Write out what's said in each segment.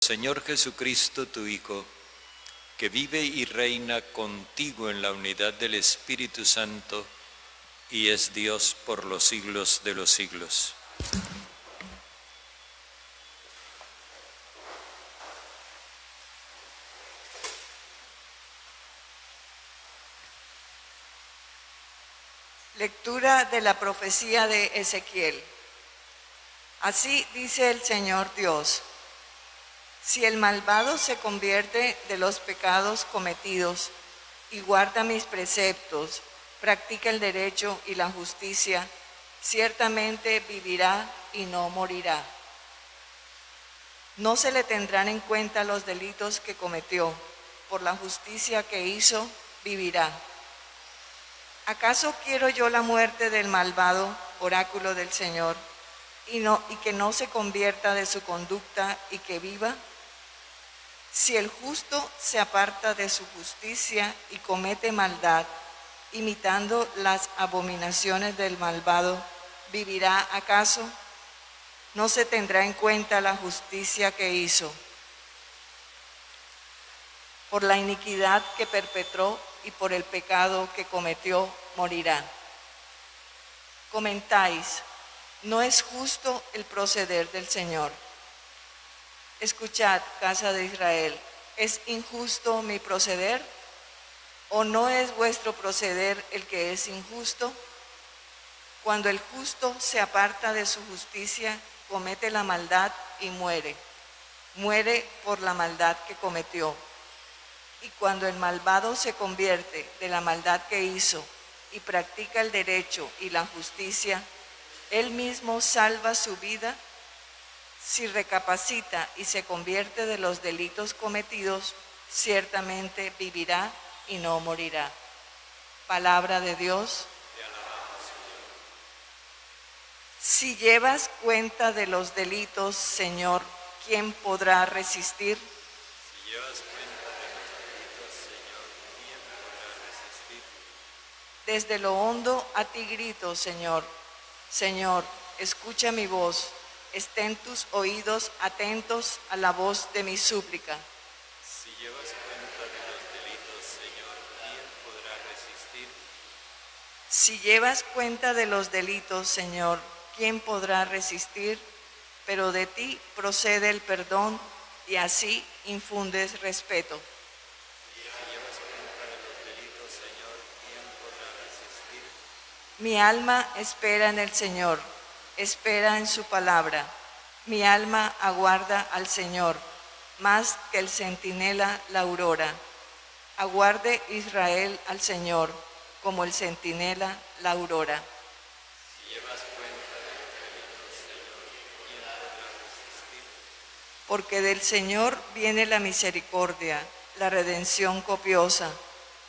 Señor Jesucristo, tu Hijo, que vive y reina contigo en la unidad del Espíritu Santo y es Dios por los siglos de los siglos. Lectura de la profecía de Ezequiel. Así dice el Señor Dios: si el malvado se convierte de los pecados cometidos y guarda mis preceptos, practica el derecho y la justicia, ciertamente vivirá y no morirá. No se le tendrán en cuenta los delitos que cometió, por la justicia que hizo, vivirá. ¿Acaso quiero yo la muerte del malvado, oráculo del Señor, y que no se convierta de su conducta y que viva? Si el justo se aparta de su justicia y comete maldad, imitando las abominaciones del malvado, ¿vivirá acaso? No se tendrá en cuenta la justicia que hizo. Por la iniquidad que perpetró y por el pecado que cometió, morirá. Comentáis: no es justo el proceder del Señor. Escuchad, casa de Israel, ¿es injusto mi proceder? ¿O no es vuestro proceder el que es injusto? Cuando el justo se aparta de su justicia, comete la maldad y muere. Muere por la maldad que cometió. Y cuando el malvado se convierte de la maldad que hizo y practica el derecho y la justicia, él mismo salva su vida. Si recapacita y se convierte de los delitos cometidos, ciertamente vivirá y no morirá. Palabra de Dios. Te alabamos, Señor. Si llevas cuenta de los delitos, Señor, ¿quién podrá resistir? Si llevas cuenta de los delitos, Señor, ¿quién podrá resistir? Desde lo hondo a ti grito, Señor. Señor, escucha mi voz. Estén tus oídos atentos a la voz de mi súplica. Si llevas cuenta de los delitos, Señor, ¿quién podrá resistir? Si llevas cuenta de los delitos, Señor, ¿quién podrá resistir? Pero de ti procede el perdón y así infundes respeto. Si llevas cuenta de los delitos, Señor, ¿quién podrá resistir? Mi alma espera en el Señor, espera en su palabra. Mi alma aguarda al Señor, más que el centinela la aurora. Aguarde Israel al Señor, como el centinela la aurora. Si llevas cuenta de los delitos, Señor, ¿quién podrá resistir? Porque del Señor viene la misericordia, la redención copiosa,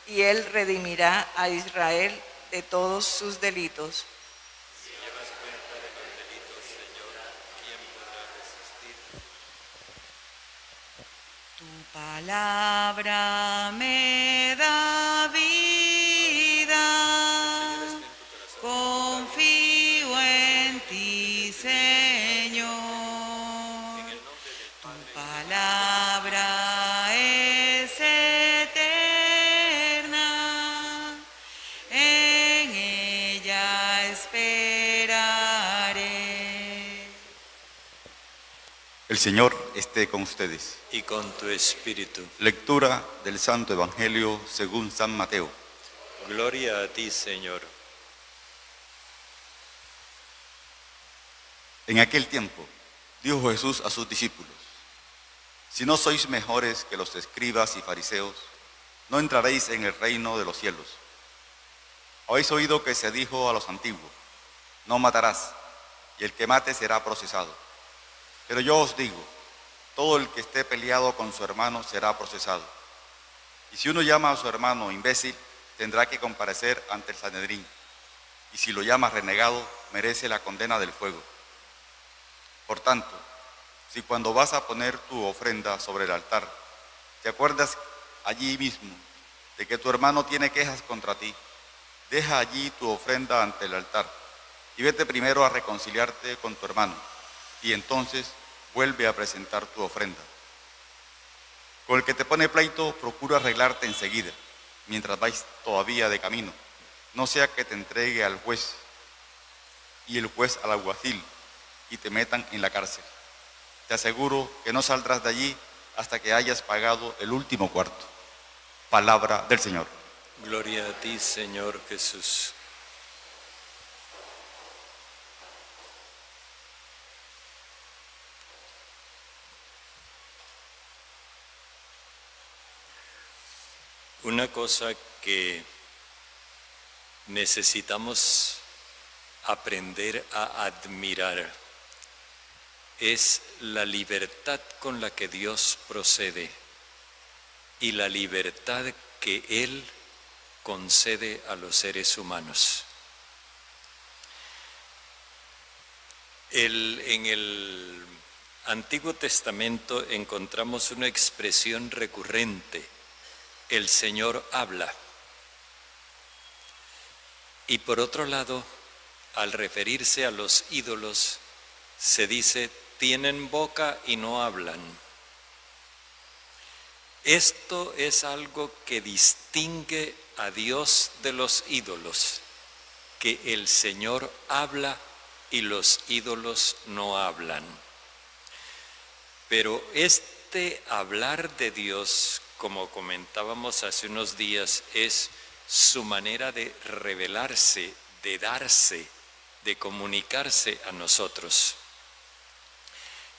y Él redimirá a Israel de todos sus delitos. Si llevas cuenta de los delitos, Señor, ¿quién podrá resistir? Tu palabra me da vida, confío en ti, Señor. Tu palabra es eterna, en ella esperaré. El Señor esté con ustedes. Y con tu espíritu. Lectura del Santo Evangelio según San Mateo. Gloria a ti, Señor. En aquel tiempo dijo Jesús a sus discípulos: si no sois mejores que los escribas y fariseos, no entraréis en el reino de los cielos. Habéis oído que se dijo a los antiguos: no matarás, y el que mate será procesado. Pero yo os digo, todo el que esté peleado con su hermano será procesado. Y si uno llama a su hermano imbécil, tendrá que comparecer ante el Sanedrín. Y si lo llama renegado, merece la condena del fuego. Por tanto, si cuando vas a poner tu ofrenda sobre el altar, te acuerdas allí mismo de que tu hermano tiene quejas contra ti, deja allí tu ofrenda ante el altar y vete primero a reconciliarte con tu hermano, y entonces vuelve a presentar tu ofrenda. Con el que te pone pleito, procura arreglarte enseguida, mientras vais todavía de camino. No sea que te entregue al juez y el juez al alguacil y te metan en la cárcel. Te aseguro que no saldrás de allí hasta que hayas pagado el último cuarto. Palabra del Señor. Gloria a ti, Señor Jesús. Una cosa que necesitamos aprender a admirar es la libertad con la que Dios procede y la libertad que Él concede a los seres humanos. En el Antiguo Testamento encontramos una expresión recurrente: el Señor habla. Y por otro lado, al referirse a los ídolos, se dice: tienen boca y no hablan. Esto es algo que distingue a Dios de los ídolos, que el Señor habla y los ídolos no hablan. Pero este hablar de Dios, como comentábamos hace unos días, es su manera de revelarse, de darse, de comunicarse a nosotros.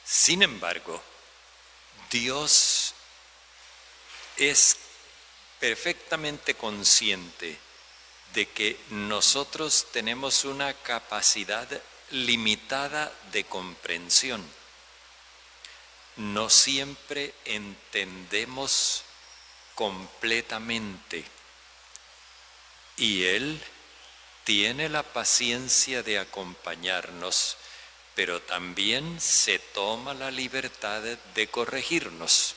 Sin embargo, Dios es perfectamente consciente de que nosotros tenemos una capacidad limitada de comprensión. No siempre entendemos completamente, y Él tiene la paciencia de acompañarnos, pero también se toma la libertad de corregirnos.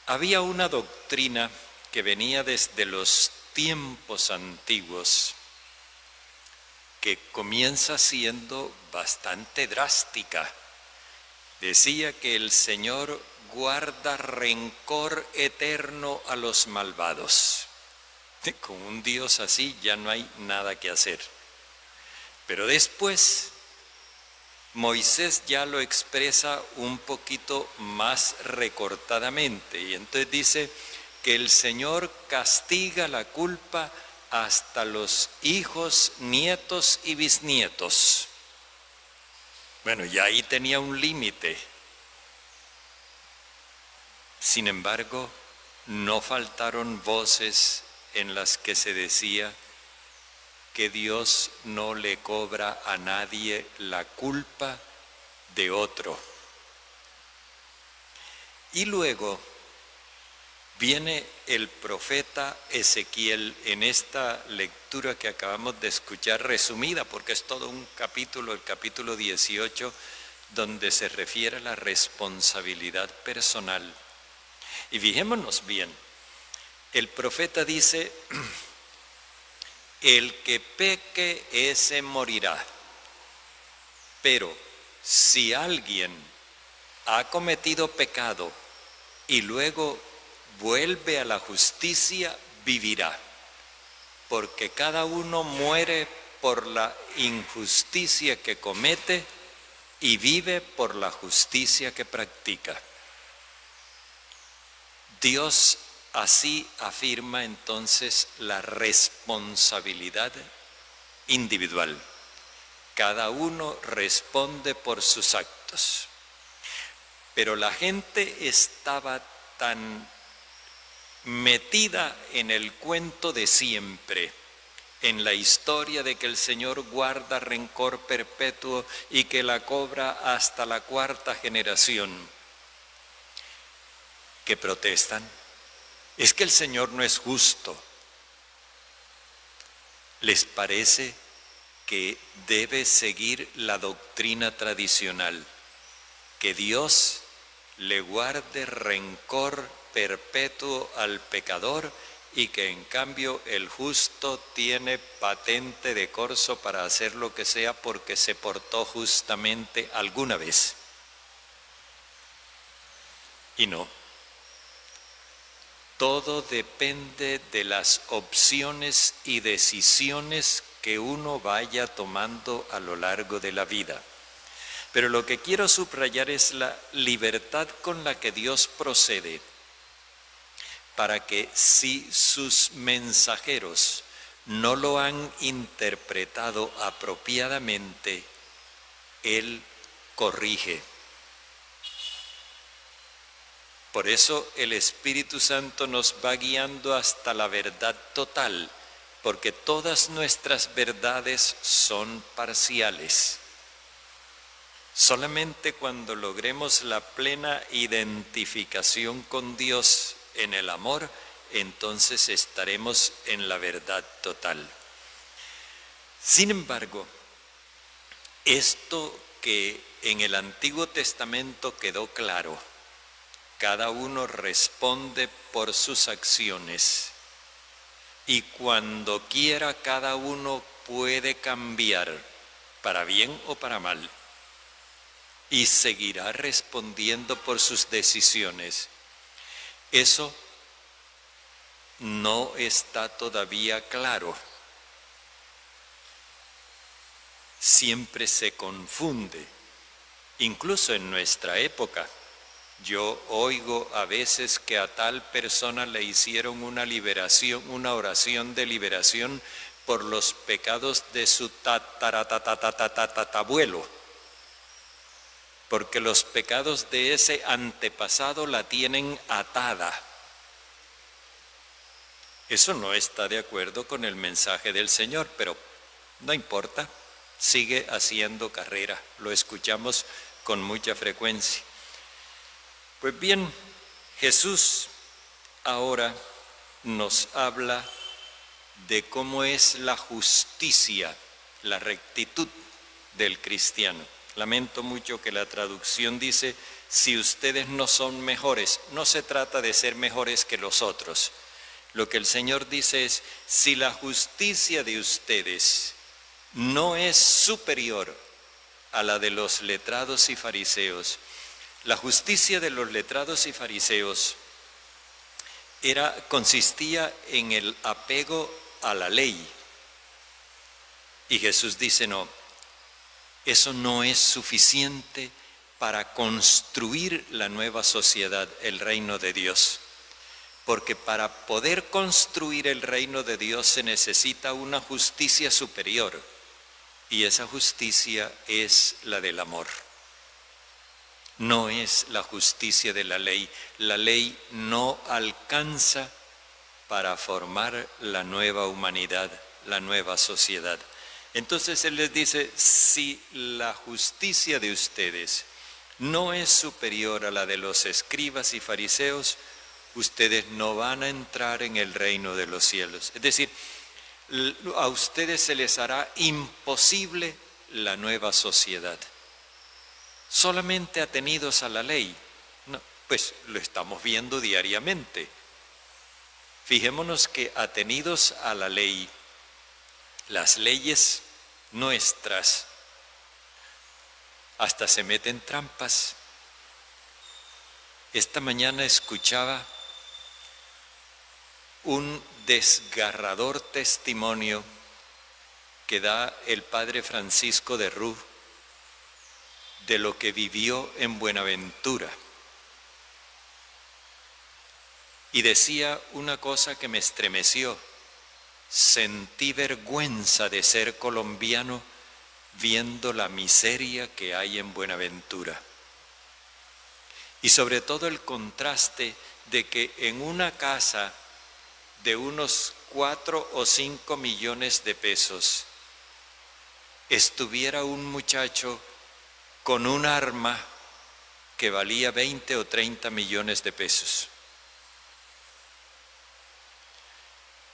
Había una doctrina que venía desde los tiempos antiguos, que comienza siendo bastante drástica. Decía que el Señor guarda rencor eterno a los malvados. Con un Dios así ya no hay nada que hacer. Pero después Moisés ya lo expresa un poquito más recortadamente, y entonces dice que el Señor castiga la culpa hasta los hijos, nietos y bisnietos. Bueno, ya ahí tenía un límite. Sin embargo, no faltaron voces en las que se decía que Dios no le cobra a nadie la culpa de otro. Y luego viene el profeta Ezequiel en esta lectura que acabamos de escuchar, resumida, porque es todo un capítulo, el capítulo 18, donde se refiere a la responsabilidad personal. Y fijémonos bien, el profeta dice: el que peque, ese morirá. Pero si alguien ha cometido pecado y luego vuelve a la justicia, vivirá. Porque cada uno muere por la injusticia que comete y vive por la justicia que practica. Dios así afirma entonces la responsabilidad individual. Cada uno responde por sus actos. Pero la gente estaba tan metida en el cuento de siempre, en la historia de que el Señor guarda rencor perpetuo y que la cobra hasta la 4ª generación, que protestan. Es que el Señor no es justo. ¿Les parece que debe seguir la doctrina tradicional, que Dios le guarde rencor perpetuo al pecador y que en cambio el justo tiene patente de corso para hacer lo que sea porque se portó justamente alguna vez? Y no. Todo depende de las opciones y decisiones que uno vaya tomando a lo largo de la vida. Pero lo que quiero subrayar es la libertad con la que Dios procede para que si sus mensajeros no lo han interpretado apropiadamente, Él corrige. Por eso el Espíritu Santo nos va guiando hasta la verdad total, porque todas nuestras verdades son parciales. Solamente cuando logremos la plena identificación con Dios en el amor, entonces estaremos en la verdad total. Sin embargo, esto que en el Antiguo Testamento quedó claro, cada uno responde por sus acciones y cuando quiera cada uno puede cambiar para bien o para mal y seguirá respondiendo por sus decisiones. Eso no está todavía claro. Siempre se confunde, incluso en nuestra época. Yo oigo a veces que a tal persona le hicieron una oración de liberación por los pecados de su tataratatatatatatabuelo, porque los pecados de ese antepasado la tienen atada. Eso no está de acuerdo con el mensaje del Señor, pero no importa, sigue haciendo carrera, lo escuchamos con mucha frecuencia. Pues bien, Jesús ahora nos habla de cómo es la justicia, la rectitud del cristiano. Lamento mucho que la traducción dice, si ustedes no son mejores, no se trata de ser mejores que los otros. Lo que el Señor dice es, si la justicia de ustedes no es superior a la de los letrados y fariseos, la justicia de los letrados y fariseos consistía en el apego a la ley. Y Jesús dice, no, eso no es suficiente para construir la nueva sociedad, el reino de Dios. Porque para poder construir el reino de Dios se necesita una justicia superior. Y esa justicia es la del amor. No es la justicia de la ley. La ley no alcanza para formar la nueva humanidad, la nueva sociedad. Entonces Él les dice, si la justicia de ustedes no es superior a la de los escribas y fariseos, ustedes no van a entrar en el reino de los cielos. Es decir, a ustedes se les hará imposible la nueva sociedad. Solamente atenidos a la ley, no, pues lo estamos viendo diariamente. Fijémonos que atenidos a la ley, las leyes nuestras hasta se meten trampas. Esta mañana escuchaba un desgarrador testimonio que da el padre Francisco de Rú de lo que vivió en Buenaventura. Y decía una cosa que me estremeció. Sentí vergüenza de ser colombiano viendo la miseria que hay en Buenaventura. Y sobre todo el contraste de que en una casa de unos 4 o 5 millones de pesos estuviera un muchacho con un arma que valía 20 o 30 millones de pesos.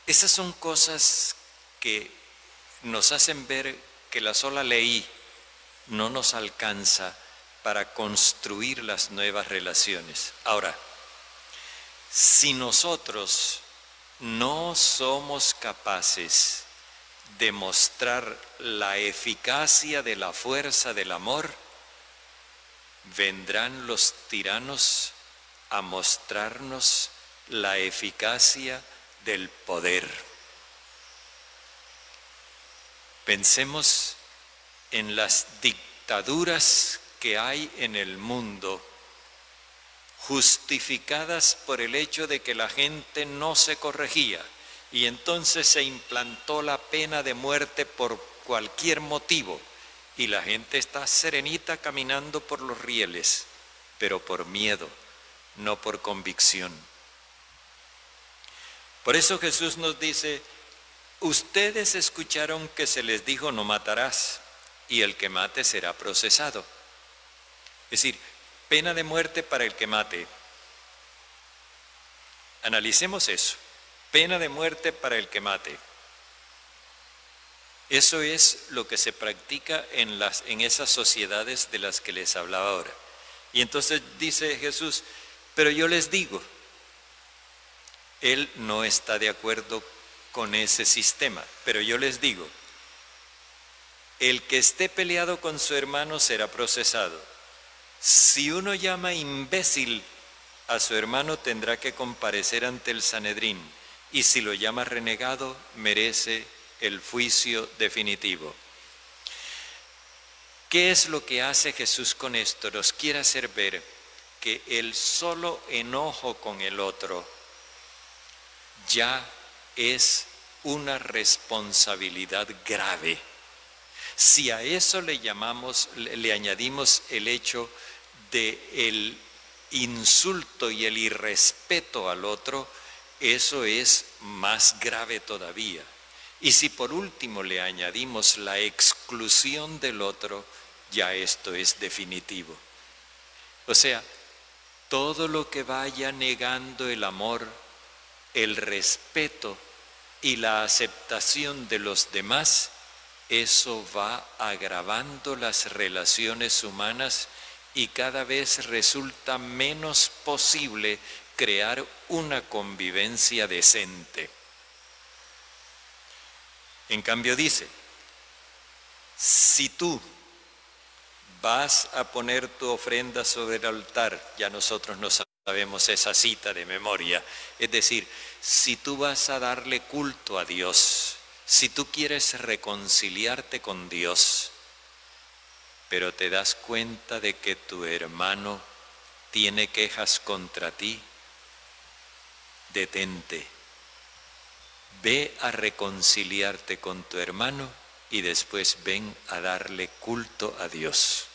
Esas son cosas que nos hacen ver que la sola ley no nos alcanza para construir las nuevas relaciones. Ahora, si nosotros no somos capaces de mostrar la eficacia de la fuerza del amor, vendrán los tiranos a mostrarnos la eficacia del poder. Pensemos en las dictaduras que hay en el mundo, justificadas por el hecho de que la gente no se corregía, y entonces se implantó la pena de muerte por cualquier motivo, y la gente está serenita caminando por los rieles, pero por miedo, no por convicción. Por eso Jesús nos dice: ustedes escucharon que se les dijo no matarás, y el que mate será procesado. Es decir, pena de muerte para el que mate. Analicemos eso. Pena de muerte para el que mate. Eso es lo que se practica en esas sociedades de las que les hablaba ahora. Y entonces dice Jesús: pero yo les digo, él no está de acuerdo con ese sistema, pero yo les digo, el que esté peleado con su hermano será procesado. Si uno llama imbécil a su hermano, tendrá que comparecer ante el Sanedrín, y si lo llama renegado, merece el juicio definitivo. ¿Qué es lo que hace Jesús con esto? Nos quiere hacer ver que el solo enojo con el otro ya es una responsabilidad grave. Si a eso le añadimos el hecho del insulto y el irrespeto al otro, eso es más grave todavía. Y si por último le añadimos la exclusión del otro, ya esto es definitivo. O sea, todo lo que vaya negando el amor, el respeto y la aceptación de los demás, eso va agravando las relaciones humanas y cada vez resulta menos posible crear una convivencia decente. En cambio dice, si tú vas a poner tu ofrenda sobre el altar, ya nosotros no sabemos esa cita de memoria, es decir, si tú vas a darle culto a Dios, si tú quieres reconciliarte con Dios, pero te das cuenta de que tu hermano tiene quejas contra ti, detente. Ve a reconciliarte con tu hermano y después ven a darle culto a Dios.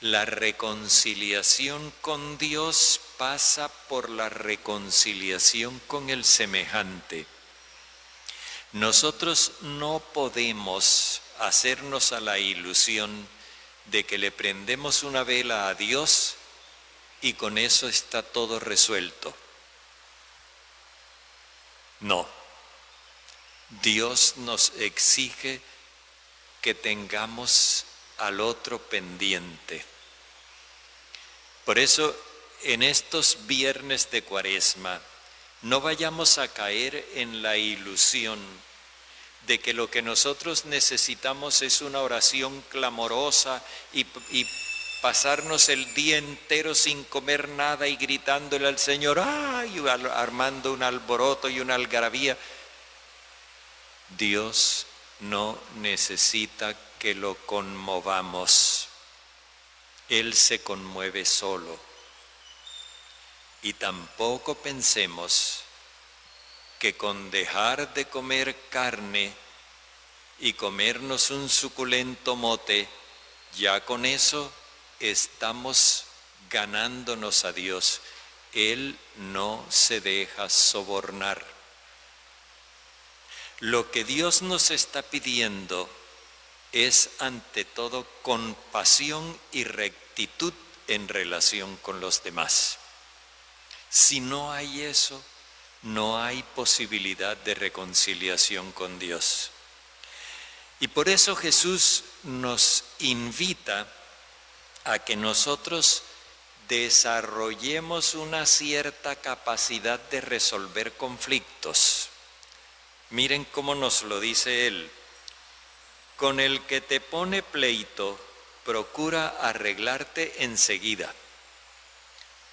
La reconciliación con Dios pasa por la reconciliación con el semejante. Nosotros no podemos hacernos a la ilusión de que le prendemos una vela a Dios y con eso está todo resuelto. No, Dios nos exige que tengamos al otro pendiente. Por eso, en estos viernes de Cuaresma, no vayamos a caer en la ilusión de que lo que nosotros necesitamos es una oración clamorosa y pasarnos el día entero sin comer nada y gritándole al Señor, ¡ay!, armando un alboroto y una algarabía. Dios no necesita que lo conmovamos. Él se conmueve solo. Y tampoco pensemos que con dejar de comer carne y comernos un suculento mote, ya con eso estamos ganándonos a Dios. Él no se deja sobornar. Lo que Dios nos está pidiendo es ante todo compasión y rectitud en relación con los demás. Si no hay eso, no hay posibilidad de reconciliación con Dios. Y por eso Jesús nos invita a que nosotros desarrollemos una cierta capacidad de resolver conflictos. Miren cómo nos lo dice Él. Con el que te pone pleito, procura arreglarte enseguida.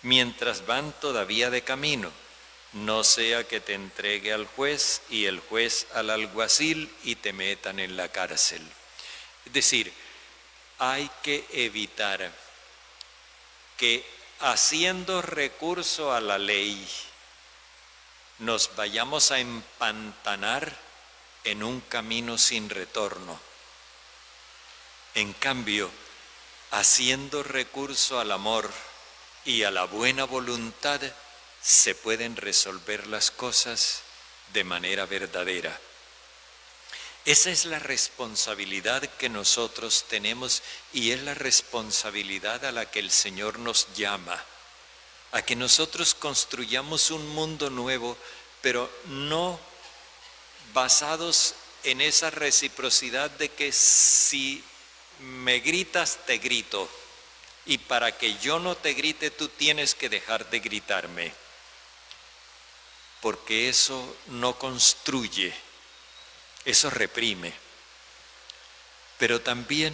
mientras van todavía de camino, no sea que te entregue al juez y el juez al alguacil y te metan en la cárcel. Es decir, hay que evitar que haciendo recurso a la ley nos vayamos a empantanar en un camino sin retorno. En cambio, haciendo recurso al amor y a la buena voluntad, se pueden resolver las cosas de manera verdadera. Esa es la responsabilidad que nosotros tenemos y es la responsabilidad a la que el Señor nos llama, a que nosotros construyamos un mundo nuevo, pero no basados en esa reciprocidad de que si me gritas, te grito, y para que yo no te grite, tú tienes que dejar de gritarme, porque eso no construye, eso reprime. Pero también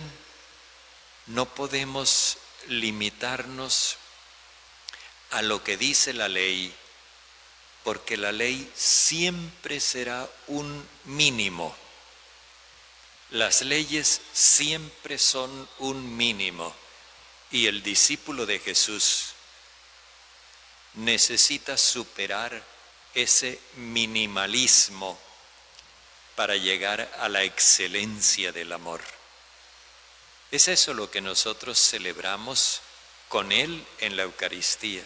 no podemos limitarnos a lo que dice la ley, porque la ley siempre será un mínimo. Las leyes siempre son un mínimo y el discípulo de Jesús necesita superar ese minimalismo para llegar a la excelencia del amor. Es eso lo que nosotros celebramos con Él en la Eucaristía,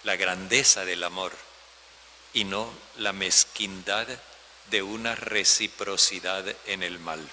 la grandeza del amor y no la mezquindad de una reciprocidad en el mal.